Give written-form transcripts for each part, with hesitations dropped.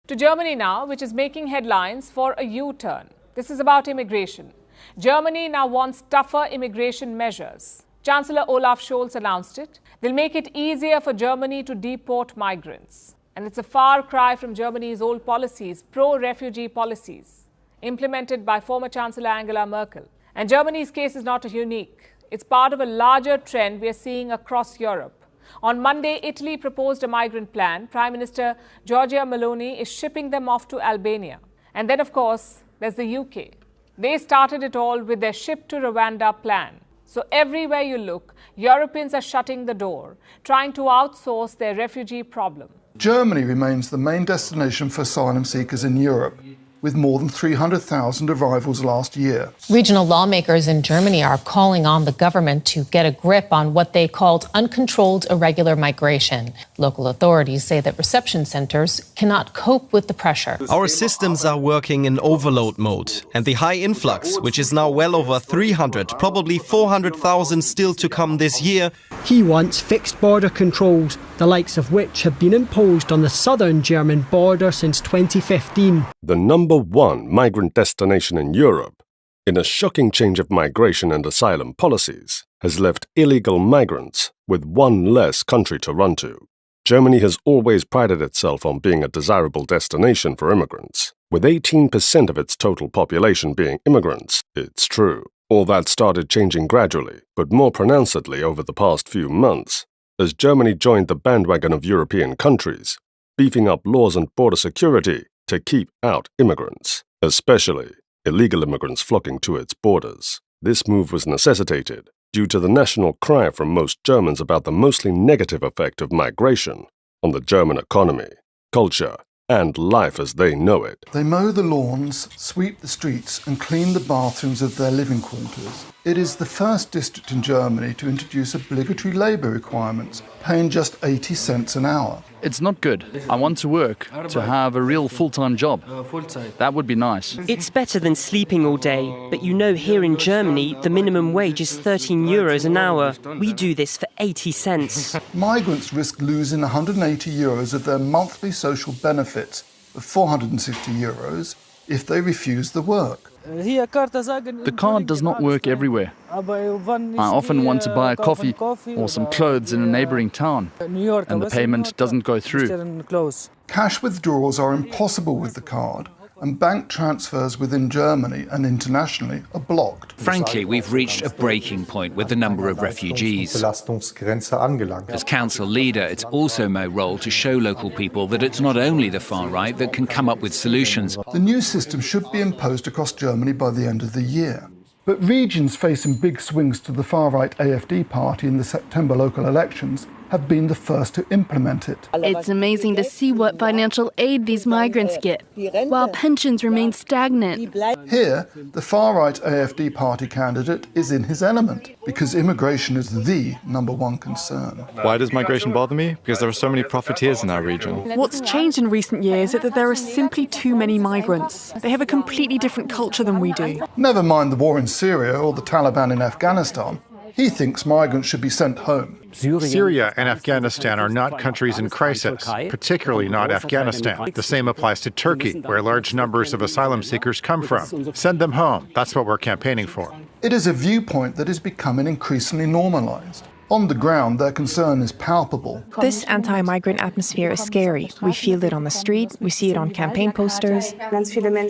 To Germany now, which is making headlines for a U-turn. This is about immigration. Germany now wants tougher immigration measures. Chancellor Olaf Scholz announced it. They'll make it easier for Germany to deport migrants. And it's a far cry from Germany's old policies, pro-refugee policies, implemented by former Chancellor Angela Merkel. And Germany's case is not unique. It's part of a larger trend we are seeing across Europe. On Monday, Italy proposed a migrant plan. Prime Minister Giorgia Meloni is shipping them off to Albania. And then, of course, there's the UK. They started it all with their ship to Rwanda plan. So everywhere you look, Europeans are shutting the door, trying to outsource their refugee problem. Germany remains the main destination for asylum seekers in Europe, with more than 300,000 arrivals last year. Regional lawmakers in Germany are calling on the government to get a grip on what they called uncontrolled irregular migration. Local authorities say that reception centers cannot cope with the pressure. Our systems are working in overload mode, and the high influx, which is now well over 300, probably 400,000 still to come this year. He wants fixed border controls, the likes of which have been imposed on the southern German border since 2015. The number one migrant destination in Europe, in a shocking change of migration and asylum policies, has left illegal migrants with one less country to run to. Germany has always prided itself on being a desirable destination for immigrants. With 18% of its total population being immigrants, it's true. All that started changing gradually, but more pronouncedly over the past few months, as Germany joined the bandwagon of European countries, beefing up laws and border security to keep out immigrants, especially illegal immigrants flocking to its borders. This move was necessitated due to the national cry from most Germans about the mostly negative effect of migration on the German economy, culture, and life as they know it. They mow the lawns, sweep the streets, and clean the bathrooms of their living quarters. It is the first district in Germany to introduce obligatory labour requirements, paying just 80 cents an hour. It's not good. I want to work, to have a real full-time job. That would be nice. It's better than sleeping all day, but you know here in Germany the minimum wage is 13 euros an hour. We do this for 80 cents. Migrants risk losing 180 euros of their monthly social benefits of 460 euros if they refuse the work. The card does not work everywhere. I often want to buy a coffee or some clothes in a neighbouring town, and the payment doesn't go through. Cash withdrawals are impossible with the card, and bank transfers within Germany and internationally are blocked. Frankly, we've reached a breaking point with the number of refugees. As council leader, it's also my role to show local people that it's not only the far right that can come up with solutions. The new system should be imposed across Germany by the end of the year. But regions facing big swings to the far-right AfD party in the September local elections have been the first to implement it. It's amazing to see what financial aid these migrants get, while pensions remain stagnant. Here, the far-right AfD party candidate is in his element, because immigration is the number one concern. Why does migration bother me? Because there are so many profiteers in our region. What's changed in recent years is that there are simply too many migrants. They have a completely different culture than we do. Never mind the war in Syria or the Taliban in Afghanistan. He thinks migrants should be sent home. Syria and Afghanistan are not countries in crisis, particularly not Afghanistan. The same applies to Turkey, where large numbers of asylum seekers come from. Send them home. That's what we're campaigning for. It is a viewpoint that is becoming increasingly normalised. On the ground, their concern is palpable. This anti-migrant atmosphere is scary. We feel it on the street, we see it on campaign posters.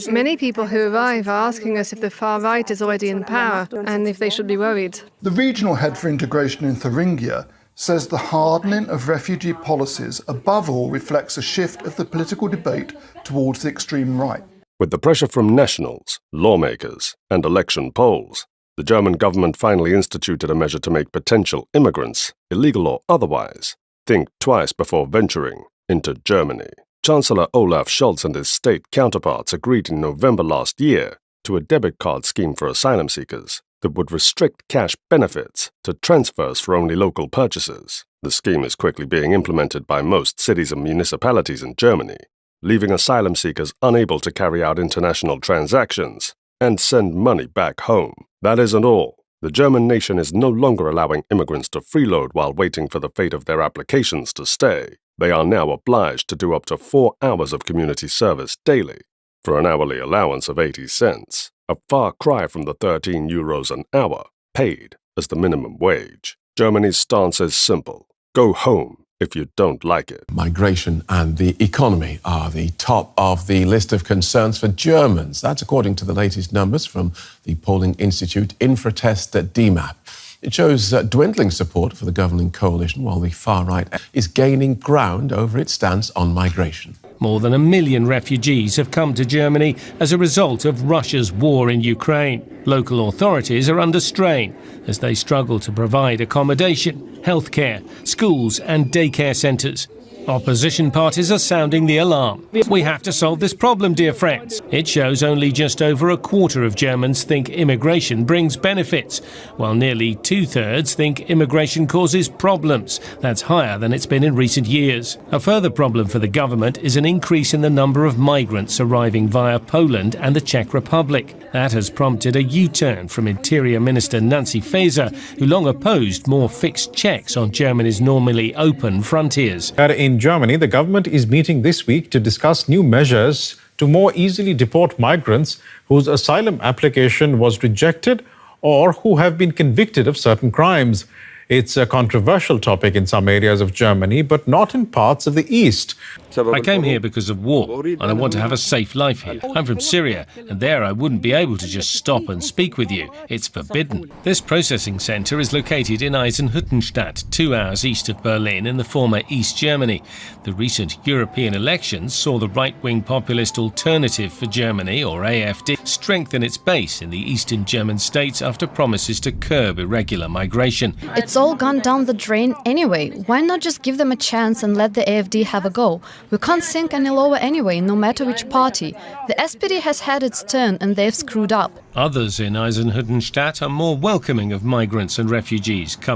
Many people who arrive are asking us if the far right is already in power and if they should be worried. The regional head for integration in Thuringia says the hardening of refugee policies above all reflects a shift of the political debate towards the extreme right. With the pressure from nationals, lawmakers, and election polls, the German government finally instituted a measure to make potential immigrants, illegal or otherwise, think twice before venturing into Germany. Chancellor Olaf Scholz and his state counterparts agreed in November last year to a debit card scheme for asylum seekers that would restrict cash benefits to transfers for only local purchases. The scheme is quickly being implemented by most cities and municipalities in Germany, leaving asylum seekers unable to carry out international transactions and send money back home. That isn't all. The German nation is no longer allowing immigrants to freeload while waiting for the fate of their applications to stay. They are now obliged to do up to 4 hours of community service daily for an hourly allowance of 80 cents, a far cry from the 13 euros an hour paid as the minimum wage. Germany's stance is simple. Go home if you don't like it. Migration and the economy are the top of the list of concerns for Germans. That's according to the latest numbers from the polling institute Infratest DMAP. It shows dwindling support for the governing coalition, while the far right is gaining ground over its stance on migration. More than 1 million refugees have come to Germany as a result of Russia's war in Ukraine. Local authorities are under strain as they struggle to provide accommodation, healthcare, schools and daycare centres. Opposition parties are sounding the alarm. We have to solve this problem, dear friends. It shows only just over a quarter of Germans think immigration brings benefits, while nearly 2/3 think immigration causes problems. That's higher than it's been in recent years. A further problem for the government is an increase in the number of migrants arriving via Poland and the Czech Republic. That has prompted a U-turn from Interior Minister Nancy Faeser, who long opposed more fixed checks on Germany's normally open frontiers. In Germany, the government is meeting this week to discuss new measures to more easily deport migrants whose asylum application was rejected or who have been convicted of certain crimes. It's a controversial topic in some areas of Germany, but not in parts of the east. I came here because of war, and I want to have a safe life here. I'm from Syria, and there I wouldn't be able to just stop and speak with you. It's forbidden. This processing centre is located in Eisenhüttenstadt, 2 hours east of Berlin in the former East Germany. The recent European elections saw the right-wing populist Alternative for Germany, or AfD, strengthen its base in the eastern German states after promises to curb irregular migration. It's all gone down the drain anyway. Why not just give them a chance and let the AfD have a go? We can't sink any lower anyway, no matter which party. The SPD has had its turn and they've screwed up. Others in Eisenhüttenstadt are more welcoming of migrants and refugees coming